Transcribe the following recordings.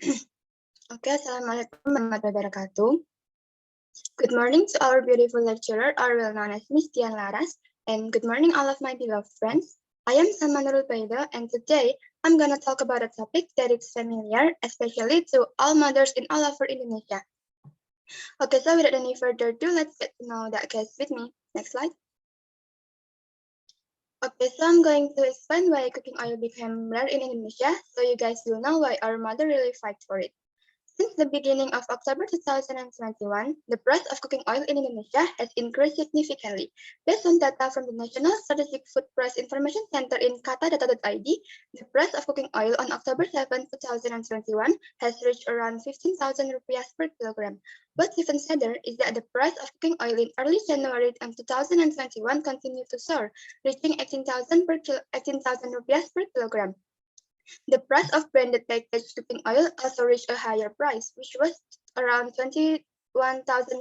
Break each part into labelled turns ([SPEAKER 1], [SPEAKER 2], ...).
[SPEAKER 1] Okay, Assalamualaikum warahmatullahi wabarakatuh. Good morning to our beautiful lecturer, or well known as Miss Tian Laras, and good morning all of my beloved friends. I am Salman Nurul Baida, and today I'm gonna talk about a topic that is familiar, especially to all mothers in all over Indonesia. Okay, so without any further ado, let's get to know that case with me. Next slide. Okay, so I'm going to explain why cooking oil became rare in Indonesia, so you guys will know why our mother really fight for it. Since the beginning of October 2021, the price of cooking oil in Indonesia has increased significantly. Based on data from the National Strategic Food Price Information Center in katadata.id, the price of cooking oil on October 7, 2021 has reached around 15,000 rupiah per kilogram. What's even sadder is that the price of cooking oil in early January 2021 continued to soar, reaching 18,000 rupiah per kilogram. The price of branded packaged cooking oil also reached a higher price, which was around 21,000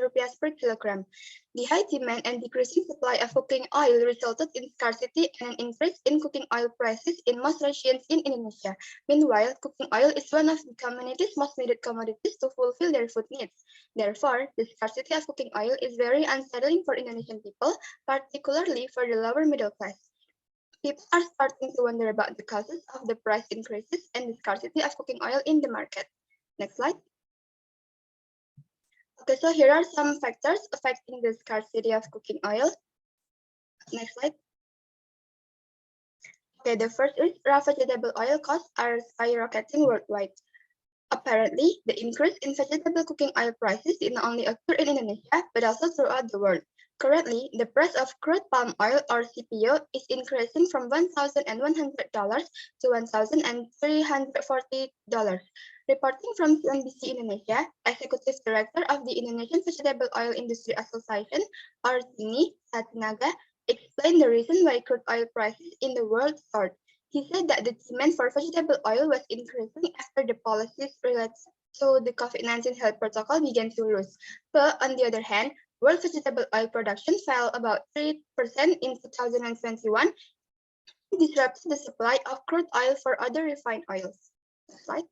[SPEAKER 1] rupiah per kilogram. The high demand and decreasing supply of cooking oil resulted in scarcity and an increase in cooking oil prices in most regions in Indonesia. Meanwhile, cooking oil is one of the community's most needed commodities to fulfill their food needs. Therefore, the scarcity of cooking oil is very unsettling for Indonesian people, particularly for the lower middle class. People are starting to wonder about the causes of the price increases and the scarcity of cooking oil in the market. Next slide. Okay, so here are some factors affecting the scarcity of cooking oil. Next slide. Okay, the first is raw vegetable oil costs are skyrocketing worldwide. Apparently, the increase in vegetable cooking oil prices did not only occur in Indonesia, but also throughout the world. Currently, the price of crude palm oil or CPO is increasing from $1,100 to $1,340. Reporting from CNBC Indonesia, Executive Director of the Indonesian Vegetable Oil Industry Association, or TINI, Satinaga, explained the reason why crude oil prices in the world soared. He said that the demand for vegetable oil was increasing after the policies related to the COVID-19 health protocol began to lose. But on the other hand, world vegetable oil production fell about 3% in 2021, disrupting the supply of crude oil for other refined oils. Next slide.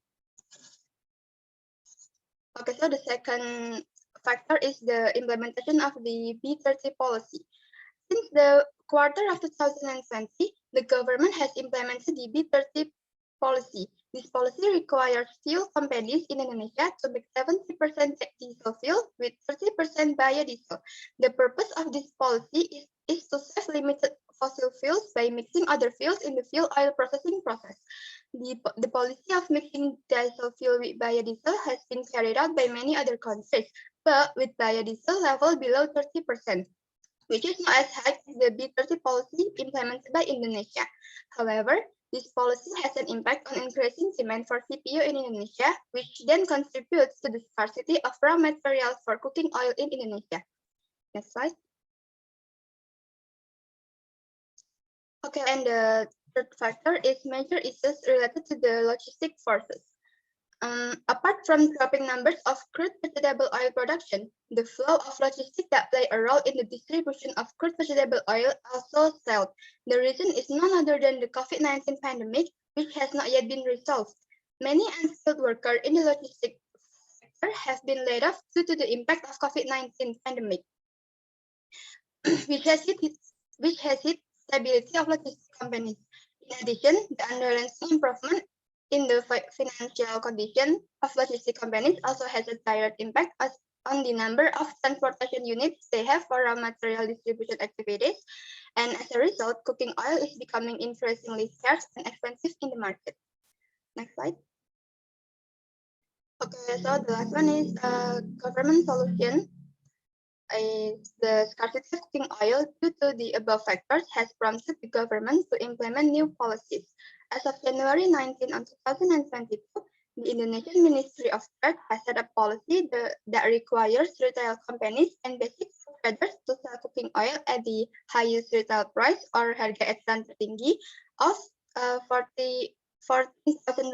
[SPEAKER 1] Okay, so the second factor is the implementation of the B30 policy. Since the quarter of 2020, the government has implemented the B30 policy. This policy requires fuel companies in Indonesia to make 70% diesel fuel with 30% biodiesel. The purpose of this policy is to save limited fossil fuels by mixing other fuels in the fuel oil processing process. The policy of mixing diesel fuel with biodiesel has been carried out by many other countries, but with biodiesel level below 30%. Which is not as high as the B30 policy implemented by Indonesia. However, this policy has an impact on increasing demand for CPO in Indonesia, which then contributes to the scarcity of raw materials for cooking oil in Indonesia. Next slide. Okay, and the third factor is major issues related to the logistic forces. Apart from dropping numbers of crude vegetable oil production, the flow of logistics that play a role in the distribution of crude vegetable oil also stalled. The reason is none other than the COVID-19 pandemic, which has not yet been resolved. Many unskilled workers in the logistics sector have been laid off due to the impact of COVID-19 pandemic, which has hit stability of logistics companies. In addition, the underlying improvement in the financial condition of logistic companies also has a direct impact on the number of transportation units they have for raw material distribution activities, and as a result, cooking oil is becoming increasingly scarce and expensive in the market. Next slide. Okay, so the last one is government solution. The scarcity of cooking oil due to the above factors has prompted the government to implement new policies. As of January 19, 2022, the Indonesian Ministry of Trade has set a policy that requires retail companies and basic traders to sell cooking oil at the highest retail price or harga eceran tertinggi of 14,000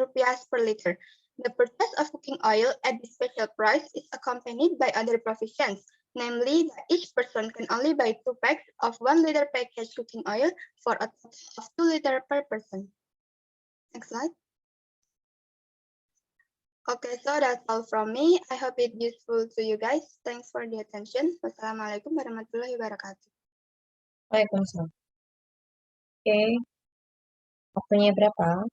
[SPEAKER 1] rupiah per liter. The purchase of cooking oil at this special price is accompanied by other provisions, namely that each person can only buy 2 packs of 1 liter packaged cooking oil for a total of 2 liters per person. Next slide. Okay, so that's all from me. I hope it's useful to you guys. Thanks for the attention. Wassalamualaikum warahmatullahi wabarakatuh.
[SPEAKER 2] Waalaikumsalam. Oke, waktunya berapa?